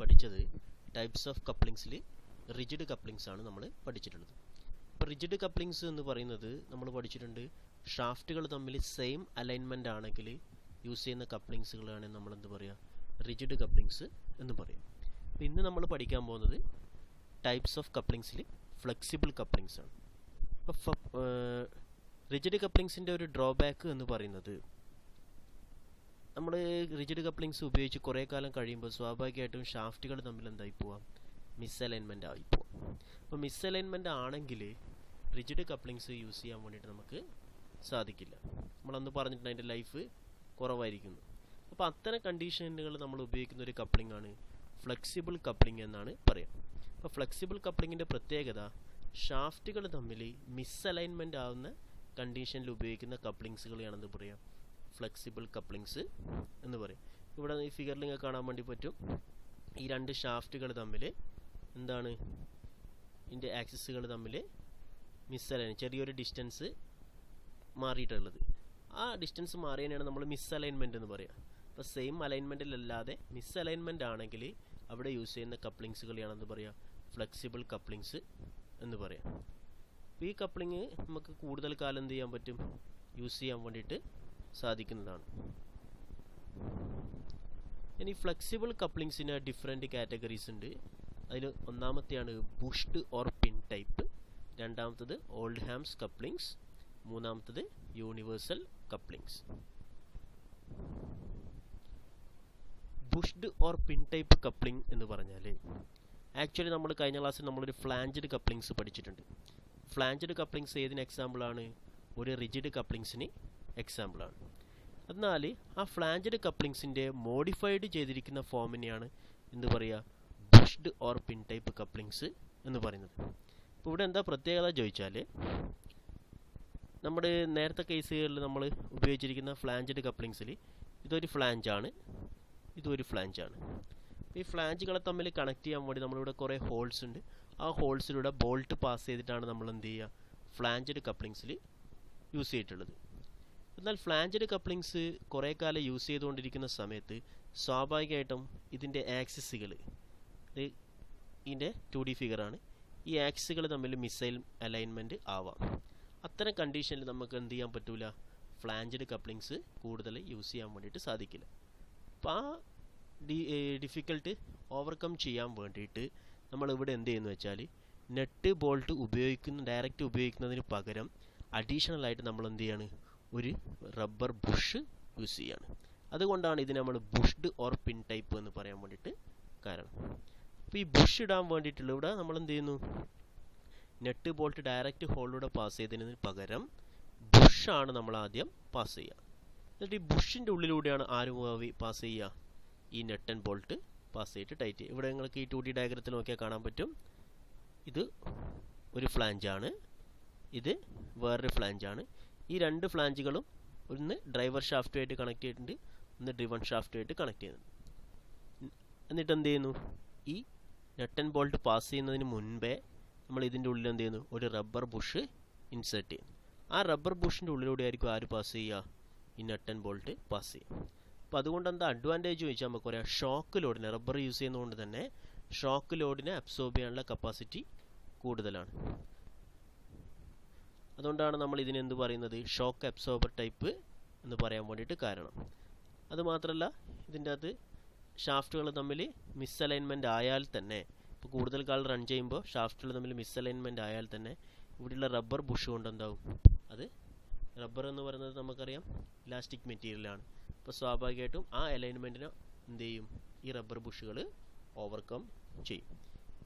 പഠിച്ചത് types of കപ്ലിങ്സിൽ rigid couplings ആണ് നമ്മൾ പഠിച്ചിട്ടുള്ളത്. അപ്പോൾ റിജിഡ് കപ്ലിങ്സ് എന്ന് പറയുന്നത് നമ്മൾ പഠിച്ചിട്ടുണ്ട്, ഷാഫ്റ്റുകൾ തമ്മിൽ സെയിം അലൈൻമെൻ്റ് ആണെങ്കിൽ യൂസ് ചെയ്യുന്ന കപ്ലിങ്സുകളാണ് നമ്മൾ എന്ത് പറയുക, റിജിഡ് കപ്ലിങ്സ് എന്ന് പറയും. അപ്പോൾ ഇന്ന് നമ്മൾ പഠിക്കാൻ പോകുന്നത് ടൈപ്സ് ഓഫ് കപ്ലിങ്സിൽ ഫ്ലെക്സിബിൾ കപ്ലിങ്സ് ആണ്. അപ്പോൾ റിജിഡ് കപ്ലിങ്സിൻ്റെ ഒരു ഡ്രോബാക്ക് എന്ന് പറയുന്നത്, നമ്മൾ റിജിഡ് കപ്ലിങ്സ് ഉപയോഗിച്ച് കുറേ കാലം കഴിയുമ്പോൾ സ്വാഭാവികമായിട്ടും ഷാഫ്റ്റുകൾ തമ്മിൽ എന്തായി പോവാം, മിസ്അലൈൻമെൻ്റ് ആയി പോവാം. അപ്പോൾ മിസ്അലൈൻമെൻ്റ് ആണെങ്കിൽ റിജിഡ് കപ്ലിങ്സ് യൂസ് ചെയ്യാൻ വേണ്ടിയിട്ട് നമുക്ക് സാധിക്കില്ല. നമ്മളന്ന് പറഞ്ഞിട്ടുണ്ട് അതിൻ്റെ ലൈഫ് കുറവായിരിക്കുന്നു. അപ്പോൾ അത്തരം കണ്ടീഷനുകൾ നമ്മൾ ഉപയോഗിക്കുന്ന ഒരു കപ്ലിംഗ് ആണ് ഫ്ലെക്സിബിൾ കപ്ലിംഗ് എന്നാണ് പറയാം. അപ്പോൾ ഫ്ലെക്സിബിൾ കപ്ലിങ്ങിൻ്റെ പ്രത്യേകത, ഷാഫ്റ്റുകൾ തമ്മിൽ മിസ്അലൈൻമെൻ്റ് ആവുന്ന കണ്ടീഷനിൽ ഉപയോഗിക്കുന്ന കപ്ലിങ്സുകളെയാണെന്ന് പറയാം ഫ്ലെക്സിബിൾ കപ്ലിങ്സ് എന്ന് പറയും. ഇവിടെ ഈ ഫിഗറിൽ നിങ്ങൾക്ക് കാണാൻ വേണ്ടി പറ്റും, ഈ രണ്ട് ഷാഫ്റ്റുകൾ തമ്മിൽ എന്താണ്, ഇതിൻ്റെ ആക്സിസുകൾ തമ്മിൽ മിസ്അലൈൻ, ചെറിയൊരു ഡിസ്റ്റൻസ് മാറിയിട്ടുള്ളത്. ആ ഡിസ്റ്റൻസ് മാറിയതിനാണ് നമ്മൾ മിസ്അലൈൻമെൻ്റ് എന്ന് പറയുക. അപ്പോൾ സെയിം അലൈൻമെൻറ്റിലല്ലാതെ മിസ്അലൈൻമെൻ്റ് ആണെങ്കിൽ അവിടെ യൂസ് ചെയ്യുന്ന കപ്ലിങ്സുകളെയാണെന്ന് പറയുക ഫ്ലെക്സിബിൾ കപ്ലിങ്സ് എന്ന് പറയാം. അപ്പോൾ ഈ കപ്ലിങ് നമുക്ക് കൂടുതൽ കാലം എന്ത് ചെയ്യാൻ പറ്റും, യൂസ് ചെയ്യാൻ വേണ്ടിയിട്ട് സാധിക്കുന്നതാണ്. ഇനി ഫ്ലെക്സിബിൾ കപ്ലിങ്സിന് ഡിഫറെൻറ്റ് കാറ്റഗറീസ് ഉണ്ട്. അതിൽ ഒന്നാമത്തെയാണ് ബുഷ്ഡ് ഓർ പിൻ ടൈപ്പ്, രണ്ടാമത്തത് ഓൾഡ്ഹാംസ് കപ്ലിങ്സ്, മൂന്നാമത്തത് universal couplings. Bushed or pin type coupling എന്ന് പറഞ്ഞാൽ, ആക്ച്വലി നമ്മൾ കഴിഞ്ഞ ക്ലാസ്സിൽ നമ്മളൊരു ഫ്ലാഞ്ചഡ് കപ്ലിങ്സ് പഠിച്ചിട്ടുണ്ട്. ഫ്ലാഞ്ചഡ് കപ്ലിങ്സ് ഏതിന് എക്സാമ്പിളാണ്, ഒരു റിജിഡ് കപ്ലിങ്സിന് എക്സാമ്പിളാണ്. എന്നാൽ ആ ഫ്ലാഞ്ചഡ് കപ്ലിങ്സിൻ്റെ മോഡിഫൈഡ് ചെയ്തിരിക്കുന്ന ഫോമിനെയാണ് എന്ത് പറയുക, bushed or pin type couplings എന്ന് പറയുന്നത്. അപ്പോൾ ഇവിടെ എന്താ പ്രത്യേകത ചോദിച്ചാൽ, നമ്മുടെ നേരത്തെ കേസുകളിൽ നമ്മൾ ഉപയോഗിച്ചിരിക്കുന്ന ഫ്ലാഞ്ചഡ് കപ്ലിങ്സിൽ ഇതൊരു ഫ്ലാഞ്ചാണ്, ഇതൊരു ഫ്ലാഞ്ചാണ്. ഈ ഫ്ലാഞ്ചുകളെ തമ്മിൽ കണക്ട് ചെയ്യാൻ വേണ്ടി നമ്മളിവിടെ കുറേ ഹോൾസ് ഉണ്ട്. ആ ഹോൾസിലൂടെ ബോൾട്ട് പാസ് ചെയ്തിട്ടാണ് നമ്മൾ എന്ത് ചെയ്യുക, ഫ്ലാഞ്ചഡ് കപ്ലിങ്സിൽ യൂസ് ചെയ്തിട്ടുള്ളത്. എന്നാൽ ഫ്ലാഞ്ചഡ് കപ്ലിങ്സ് കുറേ കാലം യൂസ് ചെയ്തുകൊണ്ടിരിക്കുന്ന സമയത്ത് സ്വാഭാവികമായിട്ടും ഇതിൻ്റെ ആക്സിസുകൾ, ഇതിൻ്റെ 2D ഫിഗറാണ്, ഈ ആക്സിസുകൾ തമ്മിൽ മിസൈൽ അലൈൻമെൻറ്റ് ആവാം. അത്തരം കണ്ടീഷനിൽ നമുക്ക് എന്ത് ചെയ്യാൻ പറ്റില്ല, ഫ്ലാഞ്ചഡ് കപ്ലിങ്സ് കൂടുതൽ യൂസ് ചെയ്യാൻ വേണ്ടിയിട്ട് സാധിക്കില്ല. അപ്പോൾ ആ ഡിഫിക്കൽട്ട് ഓവർകം ചെയ്യാൻ വേണ്ടിയിട്ട് നമ്മൾ ഇവിടെ എന്ത് ചെയ്യുന്നു വെച്ചാൽ, നെറ്റ് ബോൾട്ട് ഡയറക്റ്റ് ഉപയോഗിക്കുന്നതിന് പകരം അഡീഷണലായിട്ട് നമ്മൾ എന്ത് ചെയ്യാണ്, ഒരു റബ്ബർ ബുഷ് യൂസ് ചെയ്യാണ്. അതുകൊണ്ടാണ് ഇതിനെ നമ്മൾ ബുഷ്ഡ് ഓർ പിൻ ടൈപ്പ് എന്ന് പറയാൻ വേണ്ടിയിട്ട് കാരണം. അപ്പോൾ ഈ ബുഷ് ഇടാൻ വേണ്ടിയിട്ടുള്ള ഇവിടെ നമ്മൾ എന്ത് ചെയ്യുന്നു, നെറ്റ് ബോൾട്ട് ഡയറക്റ്റ് ഹോളിലൂടെ പാസ് ചെയ്തതിന് പകരം ബുഷാണ് നമ്മൾ ആദ്യം പാസ് ചെയ്യുക. എന്നിട്ട് ഈ ബുഷിൻ്റെ ഉള്ളിലൂടെയാണ് ആര് പാസ് ചെയ്യുക, ഈ നെറ്റ് ആൻഡ് ബോൾട്ട് പാസ് ചെയ്തിട്ട് ടൈറ്റ് ചെയ്യുക. ഇവിടെ നിങ്ങൾക്ക് ഈ 2D ഡയഗ്രത്തിൽ നോക്കിയാൽ കാണാൻ പറ്റും, ഇത് ഒരു ഫ്ലാഞ്ചാണ്, ഇത് വേറൊരു ഫ്ലാഞ്ചാണ്. ഈ രണ്ട് ഫ്ലാഞ്ചുകളും ഒന്ന് ഡ്രൈവർ ഷാഫ്റ്റുമായിട്ട് കണക്ട് ചെയ്തിട്ടുണ്ട്, ഒന്ന് ഡ്രിവൺ ഷാഫ്റ്റുമായിട്ട് കണക്ട് ചെയ്യുന്നുണ്ട്. എന്നിട്ട് എന്ത് ചെയ്യുന്നു, ഈ നെറ്റ് ആൻഡ് ബോൾട്ട് പാസ് ചെയ്യുന്നതിന് മുൻപേ നമ്മൾ ഇതിൻ്റെ ഉള്ളിൽ എന്ത് ചെയ്യുന്നു, ഒരു റബ്ബർ ബുഷ് ഇൻസേർട്ട് ചെയ്യുന്നു. ആ റബ്ബർ ബുഷിൻ്റെ ഉള്ളിലൂടെ ആയിരിക്കും ആര് പാസ് ചെയ്യുക, ഈ നെറ്റ് ആൻഡ് ബോൾട്ട് പാസ് ചെയ്യും. അപ്പോൾ അതുകൊണ്ട് എന്താ അഡ്വാൻറ്റേജ് ചോദിച്ചാൽ നമുക്ക് പറയാം, ഷോക്ക് ലോഡിനെ, റബ്ബർ യൂസ് ചെയ്യുന്നതുകൊണ്ട് തന്നെ ഷോക്ക് ലോഡിനെ അബ്സോർബ് ചെയ്യാനുള്ള കപ്പാസിറ്റി കൂടുതലാണ്. അതുകൊണ്ടാണ് നമ്മൾ ഇതിനെന്ത് പറയുന്നത്, ഷോക്ക് അബ്സോർബർ ടൈപ്പ് എന്ന് പറയാൻ വേണ്ടിയിട്ട് കാരണം. അതുമാത്രമല്ല ഇതിൻ്റെ അകത്ത് ഷാഫ്റ്റുകൾ തമ്മിൽ മിസ്അലൈൻമെൻ്റ് ആയാൽ തന്നെ, ഇപ്പോൾ കൂടുതൽ കാലം റൺ ചെയ്യുമ്പോൾ ഷാഫ്റ്റുകൾ തമ്മിൽ മിസ്അലൈൻമെൻ്റ് ആയാൽ തന്നെ ഇവിടെയുള്ള റബ്ബർ ബുഷ് കൊണ്ട് എന്താവും, അത് റബ്ബർ എന്ന് പറയുന്നത് നമുക്കറിയാം ഇലാസ്റ്റിക് മെറ്റീരിയലാണ്. അപ്പോൾ സ്വാഭാവികമായിട്ടും ആ അലൈൻമെൻറ്റിനെ എന്ത് ചെയ്യും, ഈ റബ്ബർ ബുഷുകൾ ഓവർകം ചെയ്യും.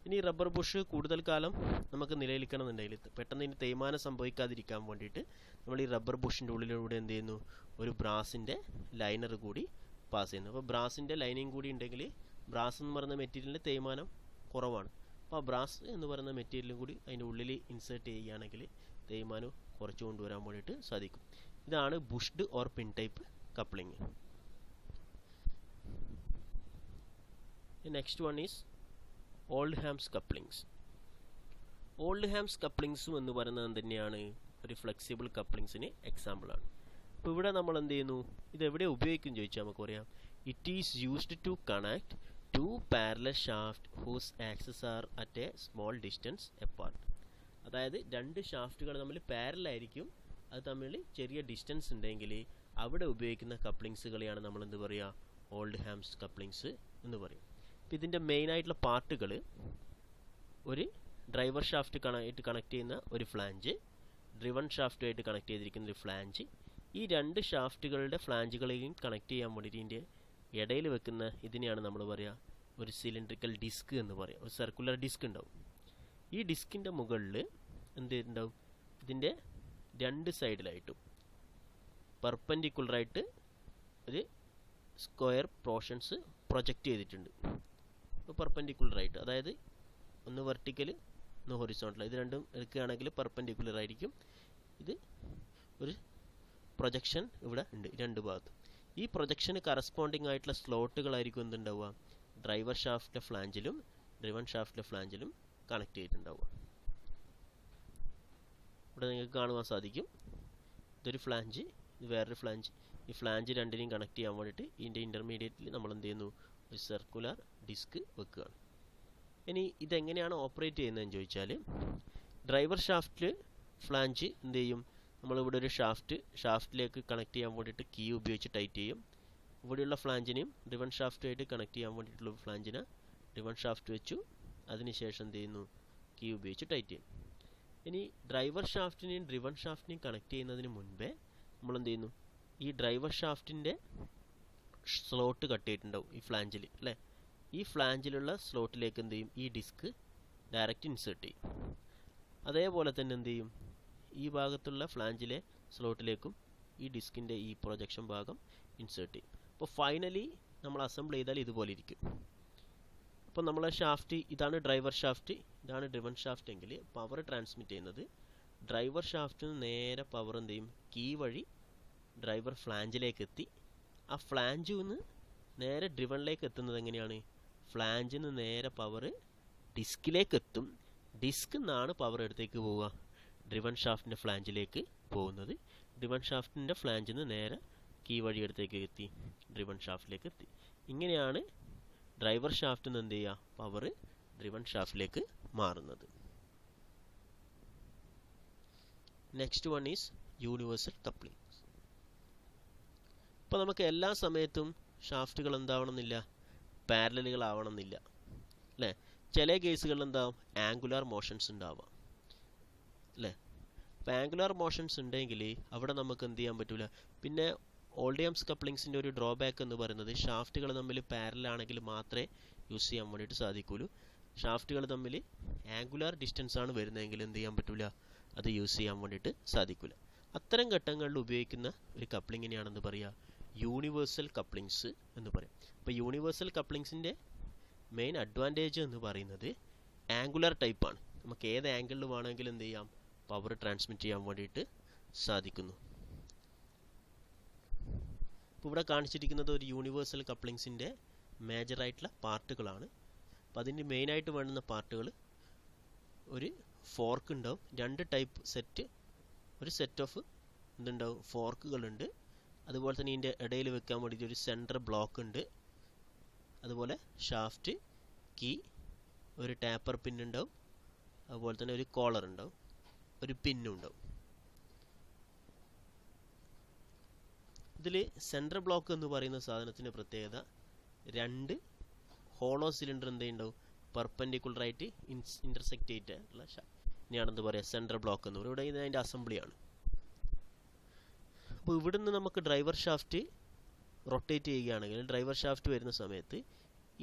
ഇനി റബ്ബർ ബുഷ് കൂടുതൽ കാലം നമുക്ക് നിലനിൽക്കണം എന്നുണ്ടെങ്കിൽ, പെട്ടെന്ന് ഇതിന് തേയ്മാനം സംഭവിക്കാതിരിക്കാൻ വേണ്ടിയിട്ട് നമ്മൾ ഈ റബ്ബർ ബുഷിൻ്റെ ഉള്ളിലൂടെ എന്ത് ചെയ്യുന്നു, ഒരു ബ്രാസിൻ്റെ ലൈനർ കൂടി പാസ് ചെയ്യുന്നു. അപ്പോൾ ബ്രാസിൻ്റെ ലൈനിങ് കൂടി ഉണ്ടെങ്കിൽ ബ്രാസ് എന്ന് പറയുന്ന മെറ്റീരിയലിൻ്റെ തേയ്മാനം കുറവാണ്. അപ്പോൾ ആ ബ്രാസ് എന്ന് പറയുന്ന മെറ്റീരിയലും കൂടി അതിൻ്റെ ഉള്ളിൽ ഇൻസേർട്ട് ചെയ്യുകയാണെങ്കിൽ തേയ്മാനം കുറച്ച് കൊണ്ടുവരാൻ വേണ്ടിയിട്ട് സാധിക്കും. ഇതാണ് bushed or pin type coupling. Next one is Oldham's couplings. Oldham's കപ്ലിങ്സും എന്ന് പറയുന്നത് തന്നെയാണ് ഒരു ഫ്ലെക്സിബിൾ കപ്ലിങ്സിന് എക്സാമ്പിളാണ്. അപ്പോൾ ഇവിടെ നമ്മൾ എന്ത് ചെയ്യുന്നു, ഇതെവിടെ ഉപയോഗിക്കും ചോദിച്ചാൽ നമുക്ക് പറയാം, it is used to connect two parallel shaft whose axes are at a small distance apart. അതായത് രണ്ട് ഷാഫ്റ്റുകൾ തമ്മിൽ പാരലായിരിക്കും, അത് തമ്മിൽ ചെറിയ ഡിസ്റ്റൻസ് ഉണ്ടെങ്കിൽ അവിടെ ഉപയോഗിക്കുന്ന കപ്ലിങ്സുകളെയാണ് നമ്മൾ എന്ത് പറയുക, ഓൾഡ്ഹാംസ് കപ്ലിങ്സ് എന്ന് പറയും. അപ്പോൾ ഇതിൻ്റെ മെയിനായിട്ടുള്ള പാർട്ടുകൾ ഒരു ഡ്രൈവർ ഷാഫ്റ്റ് ആയിട്ട് കണക്ട് ചെയ്യുന്ന ഒരു ഫ്ലാഞ്ച്, ഡ്രിവൺ ഷാഫ്റ്റുമായിട്ട് കണക്ട് ചെയ്തിരിക്കുന്ന ഒരു ഫ്ലാഞ്ച്. ഈ രണ്ട് ഷാഫ്റ്റുകളുടെ ഫ്ലാഞ്ചുകളെയും കണക്ട് ചെയ്യാൻ വേണ്ടിയിട്ട് ഇതിൻ്റെ ഇടയിൽ വെക്കുന്ന ഇതിനെയാണ് നമ്മൾ പറയുക ഒരു സിലിണ്ടറിക്കൽ ഡിസ്ക് എന്ന് പറയുക. ഒരു സർക്കുലർ ഡിസ്ക് ഉണ്ടാവും. ഈ ഡിസ്കിൻ്റെ മുകളിൽ എന്ത് ഉണ്ടാവും, ഇതിൻ്റെ രണ്ട് സൈഡിലായിട്ടും പെർപെൻഡിക്കുലറായിട്ട് ഒരു സ്ക്വയർ പോർഷൻസ് പ്രൊജക്റ്റ് ചെയ്തിട്ടുണ്ട്. ഇപ്പോൾ പെർപെൻഡിക്കുലറായിട്ട്, അതായത് ഒന്ന് വെർട്ടിക്കൽ ഒന്ന് ഹൊറിസോണ്ടൽ, ഇത് രണ്ടും എടുക്കുകയാണെങ്കിൽ പെർപെൻഡിക്കുലർ ആയിരിക്കും. ഇത് ഒരു പ്രൊജക്ഷൻ ഇവിടെ ഉണ്ട് രണ്ട് ഭാഗത്തും. ഈ പ്രൊജക്ഷന് കറസ്പോണ്ടിങ് ആയിട്ടുള്ള സ്ലോട്ടുകളായിരിക്കും എന്തുണ്ടാവുക, ഡ്രൈവർ ഷാഫ്റ്റിലെ ഫ്ലാഞ്ചിലും ഡ്രിവൺ ഷാഫ്റ്റിലെ ഫ്ലാഞ്ചിലും കണക്ട് ചെയ്തിട്ടുണ്ടാവുക. ഇവിടെ നിങ്ങൾക്ക് കാണുവാൻ സാധിക്കും, ഇതൊരു ഫ്ലാഞ്ച്, ഇത് വേറൊരു ഫ്ലാഞ്ച്. ഈ ഫ്ലാഞ്ച് രണ്ടിനെയും കണക്ട് ചെയ്യാൻ വേണ്ടിയിട്ട് ഇതിൻ്റെ ഇൻ്റർമീഡിയറ്റിൽ നമ്മൾ എന്ത് ചെയ്യുന്നു, ഒരു സർക്കുലർ ഡിസ്ക് വെക്കുകയാണ്. ഇനി ഇതെങ്ങനെയാണ് ഓപ്പറേറ്റ് ചെയ്യുന്നതെന്ന് ചോദിച്ചാൽ, ഡ്രൈവർ ഷാഫ്റ്റിൽ ഫ്ലാഞ്ച് എന്ത് ചെയ്യും, നമ്മളിവിടെ ഒരു ഷാഫ്റ്റിലേക്ക് കണക്ട് ചെയ്യാൻ വേണ്ടിയിട്ട് കീ ഉപയോഗിച്ച് ടൈറ്റ് ചെയ്യും. ഇവിടെയുള്ള ഫ്ലാഞ്ചിനെയും ഡ്രിവൺ ഷാഫ്റ്റുമായിട്ട് കണക്ട് ചെയ്യാൻ വേണ്ടിയിട്ടുള്ള ഫ്ലാഞ്ചിനെ ഡ്രിവൺ ഷാഫ്റ്റ് വെച്ചു, അതിനുശേഷം എന്ത് ചെയ്യുന്നു, കീ ഉപയോഗിച്ച് ടൈറ്റ് ചെയ്യും. ഇനി ഡ്രൈവർ ഷാഫ്റ്റിനെയും ഡ്രിവൺ ഷാഫ്റ്റിനെയും കണക്ട് ചെയ്യുന്നതിന് മുൻപേ നമ്മൾ എന്ത് ചെയ്യുന്നു, ഈ ഡ്രൈവർ ഷാഫ്റ്റിൻ്റെ സ്ലോട്ട് കട്ട് ചെയ്തിട്ടുണ്ടാവും ഈ ഫ്ലാഞ്ചിൽ അല്ലേ. ഈ ഫ്ലാഞ്ചിലുള്ള സ്ലോട്ടിലേക്ക് എന്ത് ചെയ്യും, ഈ ഡിസ്ക് ഡയറക്റ്റ് ഇൻസേർട്ട് ചെയ്യും. അതേപോലെ തന്നെ എന്ത് ചെയ്യും, ഈ ഭാഗത്തുള്ള ഫ്ലാഞ്ചിലെ സ്ലോട്ടിലേക്കും ഈ ഡിസ്കിൻ്റെ ഈ പ്രൊജക്ഷൻ ഭാഗം ഇൻസേർട്ട് ചെയ്യും. അപ്പോൾ ഫൈനലി നമ്മൾ അസംബിൾ ചെയ്താൽ ഇതുപോലെ ഇരിക്കും. അപ്പോൾ നമ്മളെ ഷാഫ്റ്റ് ഇതാണ് ഡ്രൈവർ ഷാഫ്റ്റ്, ഇതാണ് ഡ്രിവൺ ഷാഫ്റ്റ് എങ്കിൽ പവർ ട്രാൻസ്മിറ്റ് ചെയ്യുന്നത് ഡ്രൈവർ ഷാഫ്റ്റിൽ നിന്ന് നേരെ പവർ എന്ത് ചെയ്യും, കീ വഴി ഡ്രൈവർ ഫ്ലാഞ്ചിലേക്ക് എത്തി. ആ ഫ്ലാഞ്ചിൽ നിന്ന് നേരെ ഡ്രിവണിലേക്ക് എത്തുന്നത് എങ്ങനെയാണ്, ഫ്ലാഞ്ചിൽ നിന്ന് നേരെ പവർ ഡിസ്കിലേക്ക് എത്തും. ഡിസ്കിൽ നിന്നാണ് പവർ എടുത്തേക്ക് പോവുക, ഡ്രിവൺ ഷാഫ്റ്റിൻ്റെ ഫ്ലാഞ്ചിലേക്ക് പോകുന്നത്. ഡ്രിവൺ ഷാഫ്റ്റിൻ്റെ ഫ്ലാഞ്ചിൽ നിന്ന് നേരെ കീ വഴി എടുത്തേക്ക് എത്തി, ഡ്രിവൺ ഷാഫ്റ്റിലേക്ക് എത്തി. ഇങ്ങനെയാണ് ഡ്രൈവർ ഷാഫ്റ്റിൽ നിന്ന് എന്ത് ചെയ്യുക, പവർ ഡ്രിവൺ ഷാഫ്റ്റിലേക്ക് മാറുന്നത്. Next one is universal coupling. ഇപ്പോൾ നമുക്ക് എല്ലാ സമയത്തും ഷാഫ്റ്റുകൾ എന്താവണമെന്നില്ല, പാരലലുകളാവണമെന്നില്ല അല്ലേ. ചില കേസുകളിൽ എന്താവും, ആംഗുലാർ മോഷൻസ് ഉണ്ടാവാം അല്ലേ. അപ്പോൾ ആംഗുലാർ മോഷൻസ് ഉണ്ടെങ്കിൽ അവിടെ നമുക്ക് എന്ത് ചെയ്യാൻ പറ്റില്ല. പിന്നെ ഓൾഡിയംസ് കപ്ലിങ്സിൻ്റെ ഒരു ഡ്രോബാക്ക് എന്ന് പറയുന്നത് ഷാഫ്റ്റുകൾ തമ്മിൽ പാരലാണെങ്കിൽ മാത്രമേ യൂസ് ചെയ്യാൻ വേണ്ടിയിട്ട് സാധിക്കുള്ളൂ. ഷാഫ്റ്റുകൾ തമ്മിൽ ആംഗുലാർ ഡിസ്റ്റൻസ് ആണ് വരുന്നതെങ്കിൽ എന്ത് ചെയ്യാൻ പറ്റില്ല, അത് യൂസ് ചെയ്യാൻ വേണ്ടിയിട്ട് സാധിക്കില്ല. അത്തരം ഘട്ടങ്ങളിൽ ഉപയോഗിക്കുന്ന ഒരു കപ്ലിങ്ങിനെയാണെന്ന് പറയുക യൂണിവേഴ്സൽ കപ്ലിങ്സ് എന്ന് പറയും. അപ്പോൾ യൂണിവേഴ്സൽ കപ്ലിങ്സിൻ്റെ മെയിൻ അഡ്വാൻറ്റേജ് എന്ന് പറയുന്നത് ആംഗുലാർ ടൈപ്പാണ്. നമുക്ക് ഏത് ആംഗിളിൽ വേണമെങ്കിലും എന്ത് ചെയ്യാം, പവർ ട്രാൻസ്മിറ്റ് ചെയ്യാൻ വേണ്ടിയിട്ട് സാധിക്കുന്നു. ഇപ്പോൾ ഇവിടെ കാണിച്ചിരിക്കുന്നത് ഒരു യൂണിവേഴ്സൽ കപ്ലിങ്സിൻ്റെ മേജറായിട്ടുള്ള പാർട്ടുകളാണ്. അപ്പോൾ അതിൻ്റെ മെയിനായിട്ട് വേണ്ടുന്ന പാർട്ടുകൾ ഒരു ഫോർക്ക് ഉണ്ടാവും, രണ്ട് ടൈപ്പ് സെറ്റ്, ഒരു സെറ്റ് ഓഫ് എന്തുണ്ടാവും, ഫോർക്കുകളുണ്ട്. അതുപോലെ തന്നെ ഇതിൻ്റെ ഇടയിൽ വെക്കാൻ വേണ്ടിയിട്ട് ഒരു സെൻറ്റർ ബ്ലോക്ക് ഉണ്ട്. അതുപോലെ ഷാഫ്റ്റ്, കീ, ഒരു ടാപ്പർ പിൻ ഉണ്ടാവും. അതുപോലെ തന്നെ ഒരു കോളർ ഉണ്ടാവും, ഒരു പിന്നും ഉണ്ടാവും. ഇതിൽ സെൻട്രൽ ബ്ലോക്ക് എന്ന് പറയുന്ന സാധനത്തിൻ്റെ പ്രത്യേകത, രണ്ട് ഹോളോ സിലിണ്ടർ എന്തുണ്ടാവും, പെർപെൻഡിക്കുലറായിട്ട് ഇൻ്റർസെക്റ്റ് ചെയ്തിട്ടുള്ള ഇനിയാണെന്ന് പറയുക സെൻട്രൽ ബ്ലോക്ക് എന്ന് പറയും. ഇവിടെ ഇത് അതിൻ്റെ അസംബ്ലിയാണ്. അപ്പോൾ ഇവിടുന്ന് നമുക്ക് ഡ്രൈവർ ഷാഫ്റ്റ് റൊട്ടേറ്റ് ചെയ്യുകയാണെങ്കിൽ ഡ്രൈവർ ഷാഫ്റ്റ് വരുന്ന സമയത്ത്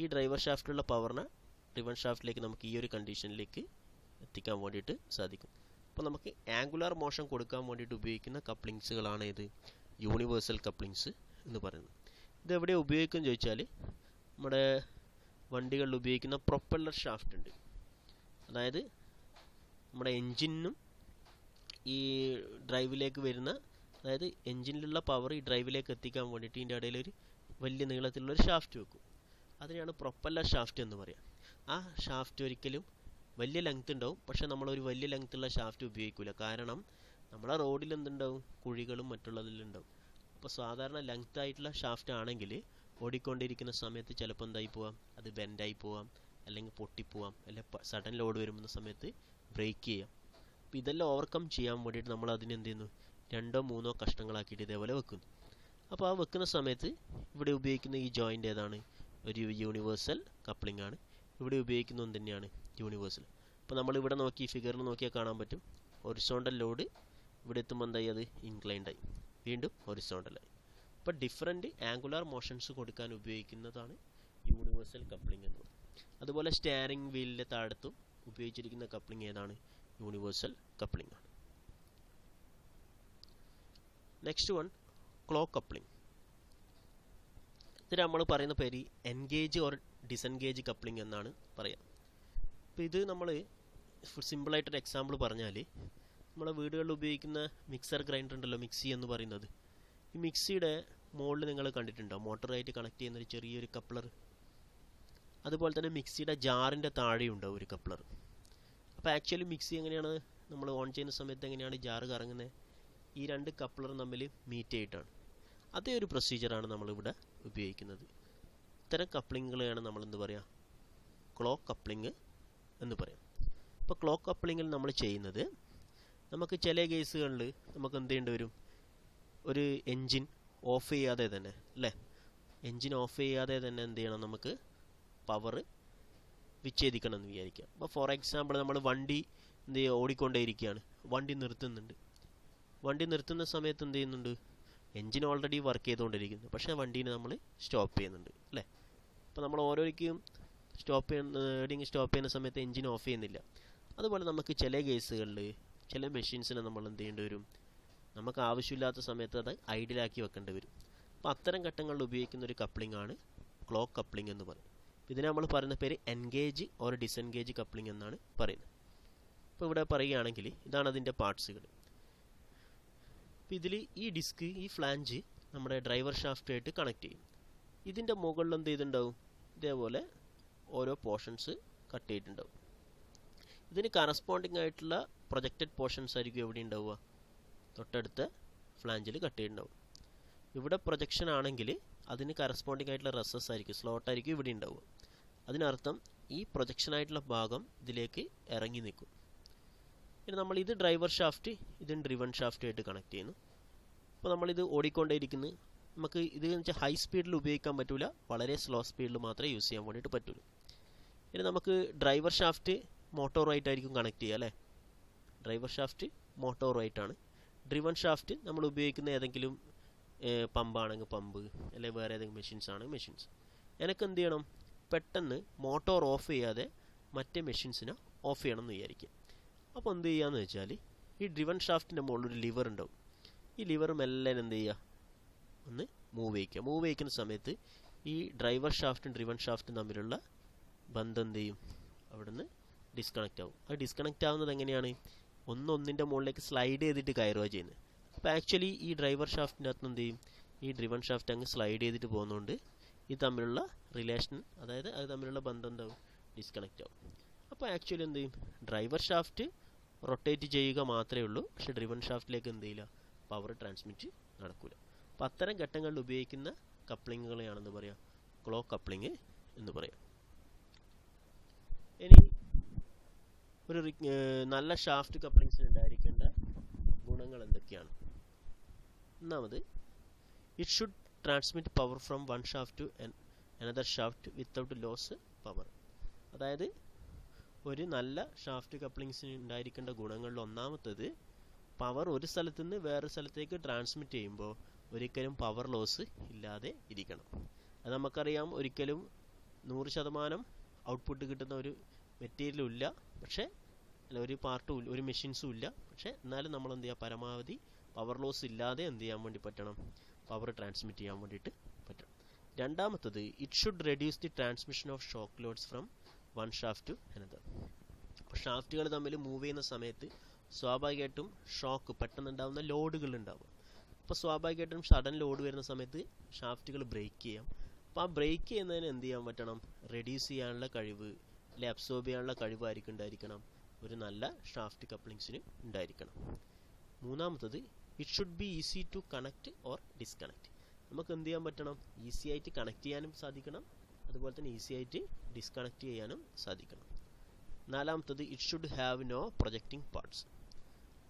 ഈ ഡ്രൈവർ ഷാഫ്റ്റിലുള്ള പവറിനെ ഡ്രിവൺ ഷാഫ്റ്റിലേക്ക് നമുക്ക് ഈ ഒരു കണ്ടീഷനിലേക്ക് എത്തിക്കാൻ വേണ്ടിയിട്ട് സാധിക്കും. അപ്പോൾ നമുക്ക് ആംഗുലാർ മോഷൻ കൊടുക്കാൻ വേണ്ടിയിട്ട് ഉപയോഗിക്കുന്ന കപ്ലിങ്സുകളാണ് ഇത് യൂണിവേഴ്സൽ കപ്ലിങ്സ് എന്ന് പറയുന്നത്. ഇതെവിടെ ഉപയോഗിക്കും ചോദിച്ചാൽ നമ്മുടെ വണ്ടികളിൽ ഉപയോഗിക്കുന്ന പ്രൊപ്പല്ലർ ഷാഫ്റ്റ് ഉണ്ട്. അതായത് നമ്മുടെ എൻജിനും ഈ ഡ്രൈവിലേക്ക് വരുന്ന, അതായത് എൻജിനിലുള്ള പവർ ഈ ഡ്രൈവിലേക്ക് എത്തിക്കാൻ വേണ്ടിയിട്ട് ഇതിൻ്റെ ഇടയിൽ ഒരു വലിയ നീളത്തിലുള്ളൊരു ഷാഫ്റ്റ് വെക്കും. അതിനെയാണ് പ്രൊപ്പല്ലർ ഷാഫ്റ്റ് എന്ന് പറയുക. ആ ഷാഫ്റ്റ് ഒരിക്കലും വലിയ ലെങ്ത് ഉണ്ടാവും, പക്ഷെ നമ്മളൊരു വലിയ ലെങ്ത്തുള്ള ഷാഫ്റ്റ് ഉപയോഗിക്കില്ല. കാരണം നമ്മളെ റോഡിൽ എന്തുണ്ടാവും, കുഴികളും മറ്റുള്ളതിലുണ്ടാവും. അപ്പോൾ സാധാരണ ലെങ്ത് ആയിട്ടുള്ള ഷാഫ്റ്റ് ആണെങ്കിൽ ഓടിക്കൊണ്ടിരിക്കുന്ന സമയത്ത് ചിലപ്പോൾ എന്തായി പോവാം, അത് ബെൻഡായി പോവാം, അല്ലെങ്കിൽ പൊട്ടിപ്പോവാം, അല്ലെങ്കിൽ സഡൻ ലോഡ് വരുന്ന സമയത്ത് ബ്രേക്ക് ചെയ്യാം. അപ്പോൾ ഇതെല്ലാം ഓവർകം ചെയ്യാൻ വേണ്ടിയിട്ട് നമ്മൾ അതിന് എന്ത് ചെയ്യുന്നു, 2-3 കഷ്ണങ്ങളാക്കിയിട്ട് ഇതേപോലെ വെക്കുന്നു. അപ്പോൾ ആ വെക്കുന്ന സമയത്ത് ഇവിടെ ഉപയോഗിക്കുന്ന ഈ ജോയിൻ്റ് ഏതാണ്, ഒരു യൂണിവേഴ്സൽ കപ്ലിംഗ് ആണ്. ഇവിടെ ഉപയോഗിക്കുന്ന ഒന്ന് തന്നെയാണ് യൂണിവേഴ്സൽ. അപ്പോൾ നമ്മൾ ഇവിടെ നോക്കി ഫിഗറിൽ നോക്കിയാൽ കാണാൻ പറ്റും, ഹൊറിസോണ്ടൽ ലോഡ് ഇവിടെ എത്തുമ്പോൾ എന്തായി, അത് ഇൻക്ലൈൻഡ് ആയി, വീണ്ടും ഹൊറിസോണ്ടലായി. അപ്പോൾ ഡിഫറെൻറ്റ് ആംഗുലാർ മോഷൻസ് കൊടുക്കാൻ ഉപയോഗിക്കുന്നതാണ് യൂണിവേഴ്സൽ കപ്ലിംഗ് എന്ന് പറയുന്നത്. അതുപോലെ സ്റ്റിയറിംഗ് വീലിൻ്റെ താഴത്തും ഉപയോഗിച്ചിരിക്കുന്ന കപ്ലിംഗ് ഏതാണ്, യൂണിവേഴ്സൽ കപ്ലിംഗ് ആണ്. Next one clock coupling. ഇതിന് നമ്മൾ പറയുന്ന പേര് എൻഗേജ് ഓർ ഡിസെൻഗേജ് കപ്ലിംഗ് എന്നാണ് പറയാം. അപ്പോൾ ഇത് നമ്മൾ സിമ്പിളായിട്ടൊരു എക്സാമ്പിൾ പറഞ്ഞാൽ, നമ്മളെ വീടുകളിൽ ഉപയോഗിക്കുന്ന മിക്സർ ഗ്രൈൻഡർ ഉണ്ടല്ലോ, മിക്സി എന്ന് പറയുന്നത്. ഈ മിക്സിയുടെ മുകളിൽ നിങ്ങൾ കണ്ടിട്ടുണ്ടോ മോട്ടറായിട്ട് കണക്ട് ചെയ്യുന്നൊരു ചെറിയൊരു കപ്ലർ. അതുപോലെ തന്നെ മിക്സിയുടെ ജാറിൻ്റെ താഴെയുണ്ടാവും ഒരു കപ്ലർ. അപ്പോൾ ആക്ച്വലി മിക്സി എങ്ങനെയാണ് നമ്മൾ ഓൺ ചെയ്യുന്ന സമയത്ത് എങ്ങനെയാണ് ജാറ് കറങ്ങുന്നത്, ഈ 2 കപ്ലറും തമ്മിൽ മീറ്റ് ചെയ്തിട്ടാണ്. അതേ ഒരു പ്രൊസീജിയറാണ് നമ്മളിവിടെ ഉപയോഗിക്കുന്നത്. ഇത്തരം കപ്ലിങ്ങുകളെയാണ് നമ്മൾ എന്ത് പറയുക, ക്ലോക്ക് കപ്ലിംഗ് എന്ന് പറയാം. അപ്പോൾ ക്ലോക്ക് കപ്ലിങ്ങിൽ നമ്മൾ ചെയ്യുന്നത്, നമുക്ക് ചില കേസുകളിൽ നമുക്ക് എന്ത് ചെയ്യേണ്ടി വരും, ഒരു എൻജിൻ ഓഫ് ചെയ്യാതെ തന്നെ, അല്ലേ, എൻജിൻ ഓഫ് ചെയ്യാതെ തന്നെ എന്ത് ചെയ്യണം, നമുക്ക് പവർ വിച്ഛേദിക്കണം എന്ന് വിചാരിക്കുക. അപ്പോൾ ഫോർ എക്സാമ്പിൾ നമ്മൾ വണ്ടി എന്ത് ചെയ്യുക, ഓടിക്കൊണ്ടേയിരിക്കുകയാണ്, വണ്ടി നിർത്തുന്നുണ്ട്. വണ്ടി നിർത്തുന്ന സമയത്ത് എന്ത് ചെയ്യുന്നുണ്ട്, എൻജിൻ ഓൾറെഡി വർക്ക് ചെയ്തുകൊണ്ടിരിക്കുന്നു, പക്ഷേ വണ്ടീനെ നമ്മൾ സ്റ്റോപ്പ് ചെയ്യുന്നുണ്ട്, അല്ലേ. അപ്പോൾ നമ്മൾ ഓരോരിക്കും സ്റ്റോപ്പ് ചെയ്യുന്ന സമയത്ത് എൻജിൻ ഓഫ് ചെയ്യുന്നില്ല. അതുപോലെ നമുക്ക് ചില കേസുകളിൽ ചില മെഷീൻസിനെ നമ്മൾ എന്ത് ചെയ്യേണ്ടി വരും, നമുക്ക് ആവശ്യമില്ലാത്ത സമയത്ത് അത് ഐഡിലാക്കി വെക്കേണ്ടി വരും. അപ്പോൾ അത്തരം ഘട്ടങ്ങളിൽ ഉപയോഗിക്കുന്ന ഒരു കപ്ലിംഗ് ആണ് ക്ലോക്ക് കപ്ലിംഗ് എന്ന് പറയുന്നത്. ഇതിനെ നമ്മൾ പറയുന്ന പേര് എൻഗേജ് ഓർ ഡിസെൻഗേജ് കപ്ലിംഗ് എന്നാണ് പറയുന്നത്. അപ്പോൾ ഇവിടെ പറയുകയാണെങ്കിൽ ഇതാണ് അതിൻ്റെ പാർട്സുകൾ. അപ്പോൾ ഇതിൽ ഈ ഡിസ്ക്, ഈ ഫ്ലാഞ്ച് നമ്മുടെ ഡ്രൈവർ ഷാഫ്റ്റുമായിട്ട് കണക്ട് ചെയ്യും. ഇതിൻ്റെ മുകളിൽ എന്ത് ചെയ്തിട്ടുണ്ടാവും, ഇതേപോലെ ഓരോ പോർഷൻസ് കട്ട് ചെയ്തിട്ടുണ്ടാവും. ഇതിന് കറസ്പോണ്ടിങ് ആയിട്ടുള്ള പ്രൊജക്റ്റഡ് പോർഷൻസ് ആയിരിക്കും എവിടെ ഉണ്ടാവുക, തൊട്ടടുത്ത ഫ്ലാഞ്ചിൽ കട്ട് ചെയ്തിട്ടുണ്ടാവും. ഇവിടെ പ്രൊജക്ഷൻ ആണെങ്കിൽ അതിന് കറസ്പോണ്ടിങ് ആയിട്ടുള്ള റെസസ് ആയിരിക്കും, സ്ലോട്ടായിരിക്കും ഇവിടെ ഉണ്ടാവുക. അതിനർത്ഥം ഈ പ്രൊജക്ഷനായിട്ടുള്ള ഭാഗം ഇതിലേക്ക് ഇറങ്ങി നിൽക്കും. ഇനി നമ്മൾ ഇത് ഡ്രൈവർ ഷാഫ്റ്റ്, ഇതും ഡ്രിവൺ ഷാഫ്റ്റുമായിട്ട് കണക്ട് ചെയ്യുന്നു. അപ്പോൾ നമ്മളിത് ഓടിക്കൊണ്ടേയിരിക്കുന്നു. നമുക്ക് ഇത് വെച്ചാൽ ഹൈ സ്പീഡിൽ ഉപയോഗിക്കാൻ പറ്റില്ല, വളരെ സ്ലോ സ്പീഡിൽ മാത്രമേ യൂസ് ചെയ്യാൻ വേണ്ടിയിട്ട് പറ്റുള്ളൂ. ഇനി നമുക്ക് ഡ്രൈവർ ഷാഫ്റ്റ് മോട്ടോറുമായിട്ടായിരിക്കും കണക്ട് ചെയ്യുക, അല്ലേ. ഡ്രൈവർ ഷാഫ്റ്റ് മോട്ടോറുമായിട്ടാണ്. ഡ്രിവൺ ഷാഫ്റ്റ് നമ്മൾ ഉപയോഗിക്കുന്ന ഏതെങ്കിലും പമ്പാണെങ്കിൽ പമ്പ്, അല്ലെങ്കിൽ വേറെ ഏതെങ്കിലും മെഷീൻസ് ആണെങ്കിൽ മെഷീൻസ്. എനിക്ക് എന്ത് ചെയ്യണം, പെട്ടെന്ന് മോട്ടോർ ഓഫ് ചെയ്യാതെ മറ്റേ മെഷീൻസിനെ ഓഫ് ചെയ്യണം എന്ന് വിചാരിക്കുക. അപ്പോൾ എന്ത് ചെയ്യുകയെന്ന് വെച്ചാൽ, ഈ ഡ്രിവൺ ഷാഫ്റ്റിൻ്റെ മുകളിൽ ഒരു ലിവർ ഉണ്ടാവും. ഈ ലിവർ മെല്ലെ എന്ത് ചെയ്യുക, ഒന്ന് മൂവ് ചെയ്യിക്കുക. മൂവ് ചെയ്യിക്കുന്ന സമയത്ത് ഈ ഡ്രൈവർ ഷാഫ്റ്റും ഡ്രിവൺ ഷാഫ്റ്റും തമ്മിലുള്ള ബന്ധം എന്ത് ചെയ്യും, അവിടുന്ന് ഡിസ്കണക്റ്റ് ആവും. അത് ഡിസ്കണക്റ്റ് ആവുന്നത് എങ്ങനെയാണ്, ഒന്നിൻ്റെ മുകളിലേക്ക് സ്ലൈഡ് ചെയ്തിട്ട് കയറുക ചെയ്യുന്നത്. അപ്പോൾ ആക്ച്വലി ഈ ഡ്രൈവർ ഷാഫ്റ്റിൻ്റെ അകത്ത് എന്ത് ചെയ്യും, ഈ ഡ്രിവൺ ഷാഫ്റ്റ് അങ്ങ് സ്ലൈഡ് ചെയ്തിട്ട് പോകുന്നതുകൊണ്ട് ഇത് തമ്മിലുള്ള റിലേഷൻ, അതായത് അത് തമ്മിലുള്ള ബന്ധം എന്താവും, ഡിസ്കണക്റ്റ് ആവും. അപ്പോൾ ആക്ച്വലി എന്ത് ചെയ്യും, ഡ്രൈവർ ഷാഫ്റ്റ് റൊട്ടേറ്റ് ചെയ്യുക മാത്രമേ ഉള്ളൂ, പക്ഷേ ഡ്രിവൺ ഷാഫ്റ്റിലേക്ക് എന്ത് ചെയ്യില്ല, പവർ ട്രാൻസ്മിറ്റ് നടക്കില്ല. അപ്പോൾ അത്തരം ഘട്ടങ്ങളിൽ ഉപയോഗിക്കുന്ന കപ്ലിങ്ങുകളെയാണെന്ന് പറയാം, ക്ലോക്ക് കപ്ലിങ് എന്ന് പറയാം. ഇനി ഒരു നല്ല ഷാഫ്റ്റ് കപ്ലിങ്സിന് ഉണ്ടായിരിക്കേണ്ട ഗുണങ്ങൾ എന്തൊക്കെയാണ്? ഒന്നാമത്, it should transmit power from one shaft to another shaft without loss power. അതായത് ഒരു നല്ല ഷാഫ്റ്റ് കപ്ലിങ്സിന് ഉണ്ടായിരിക്കേണ്ട ഗുണങ്ങളിൽ ഒന്നാമത്തത്, പവർ ഒരു സ്ഥലത്തു നിന്ന് വേറെ സ്ഥലത്തേക്ക് ട്രാൻസ്മിറ്റ് ചെയ്യുമ്പോൾ ഒരിക്കലും പവർ ലോസ് ഇല്ലാതെ ഇരിക്കണം. അത് നമുക്കറിയാം, ഒരിക്കലും 100% ഔട്ട്പുട്ട് കിട്ടുന്ന ഒരു മെറ്റീരിയലും ഇല്ല, പക്ഷേ ഒരു പാർട്ടും ഇല്ല, ഒരു മെഷീൻസും ഇല്ല. പക്ഷേ എന്നാലും നമ്മൾ എന്ത് ചെയ്യുക, പരമാവധി പവർ ലോസ് ഇല്ലാതെ എന്ത് ചെയ്യാൻ വേണ്ടി പറ്റണം, പവർ ട്രാൻസ്മിറ്റ് ചെയ്യാൻ വേണ്ടിയിട്ട് പറ്റണം. രണ്ടാമത്തത്, it should reduce the transmission of shock loads from one shaft to another. അപ്പോൾ ഷാഫ്റ്റുകൾ തമ്മിൽ മൂവ് ചെയ്യുന്ന സമയത്ത് സ്വാഭാവികമായിട്ടും ഷോക്ക്, പെട്ടെന്നുണ്ടാകുന്ന ലോഡുകൾ ഉണ്ടാവും. അപ്പോൾ സ്വാഭാവികമായിട്ടും സഡൻ ലോഡ് വരുന്ന സമയത്ത് ഷാഫ്റ്റുകൾ ബ്രേക്ക് ചെയ്യാം. അപ്പോൾ ആ ബ്രേക്ക് ചെയ്യുന്നതിന് എന്ത് ചെയ്യാൻ പറ്റണം, റെഡ്യൂസ് ചെയ്യാനുള്ള കഴിവ്, അല്ലെങ്കിൽ അബ്സോർബ് ചെയ്യാനുള്ള കഴിവായിരിക്കും ഉണ്ടായിരിക്കണം ഒരു നല്ല ഷാഫ്റ്റ് കപ്ലിങ്സിന് ഉണ്ടായിരിക്കണം. മൂന്നാമത്തത്, it should be easy to connect or disconnect. നമുക്ക് എന്ത് ചെയ്യാൻ പറ്റണം? ഈസി ആയിട്ട് കണക്ട് ചെയ്യാനും സാധിക്കണം, അതുപോലെ തന്നെ ഈസി ആയിട്ട് ഡിസ്കണക്ട് ചെയ്യാനും സാധിക്കണം. നാലാമത്തത് it should have no projecting parts.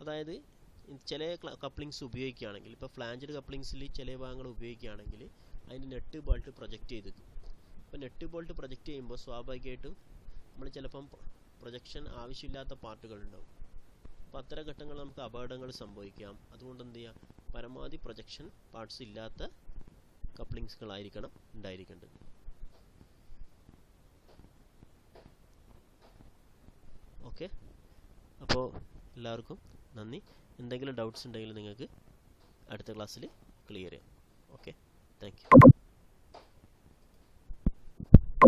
അതായത് ചില കപ്ലിങ്സ് ഉപയോഗിക്കുകയാണെങ്കിൽ, ഇപ്പോൾ ഫ്ലാഞ്ചഡ് കപ്ലിങ്സിൽ ചില ഭാഗങ്ങൾ ഉപയോഗിക്കുകയാണെങ്കിൽ അതിൻ്റെ നെറ്റ് ബോൾട്ട് പ്രൊജക്റ്റ് ചെയ്തിരിക്കും. അപ്പോൾ നെറ്റ് ബോൾട്ട് പ്രൊജക്റ്റ് ചെയ്യുമ്പോൾ സ്വാഭാവികമായിട്ടും നമ്മൾ ചിലപ്പം പ്രൊജക്ഷൻ ആവശ്യമില്ലാത്ത പാർട്ടുകൾ ഉണ്ടാവും. അപ്പോൾ അത്തരം ഘട്ടങ്ങളിൽ നമുക്ക് അപകടങ്ങൾ സംഭവിക്കാം. അതുകൊണ്ട് എന്ത് ചെയ്യുക, പരമാവധി പ്രൊജക്ഷൻ പാർട്സ് ഇല്ലാത്ത കപ്ലിങ്സുകളായിരിക്കണം ഉണ്ടായിരിക്കേണ്ടത്. ഓക്കെ, അപ്പോൾ എല്ലാവർക്കും നന്ദി. എന്തെങ്കിലും ഡൗട്ട്സ് ഉണ്ടെങ്കിൽ നിങ്ങൾക്ക് അടുത്ത ക്ലാസ്സിൽ ക്ലിയർ ചെയ്യാം. Okay, thank you.